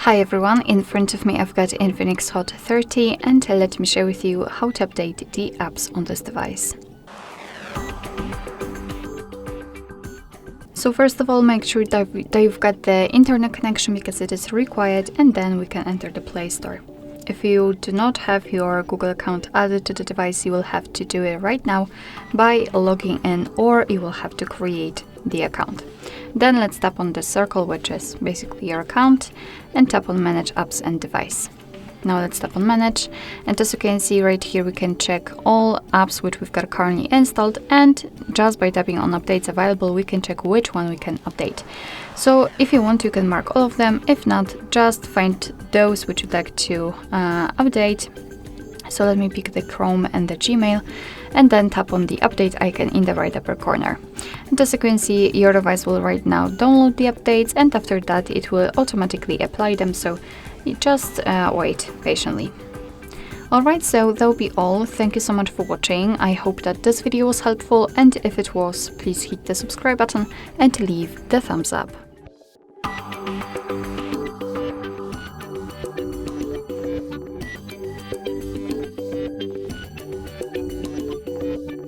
Hi everyone, in front of me I've got Infinix Hot 30 and let me share with you how to update the apps on this device. So first of all, make sure that you've got the internet connection because it is required, and then we can enter the Play Store. If you do not have your Google account added to the device, you will have to do it right now by logging in, or you will have to create the account. Then let's tap on the circle, which is basically your account, and tap on Manage Apps and Device. Now let's tap on Manage, and as you can see right here, we can check all apps which we've got currently installed, and just by tapping on Updates Available, we can check which one we can update. So if you want, you can mark all of them. If not, just find those which you'd like to update. So let me pick the Chrome and the Gmail, and then tap on the update icon in the right upper corner. And as you can see, your device will right now download the updates, and after that it will automatically apply them, so you just wait patiently. Alright, so that'll be all. Thank you so much for watching. I hope that this video was helpful, and if it was, please hit the subscribe button and leave the thumbs up.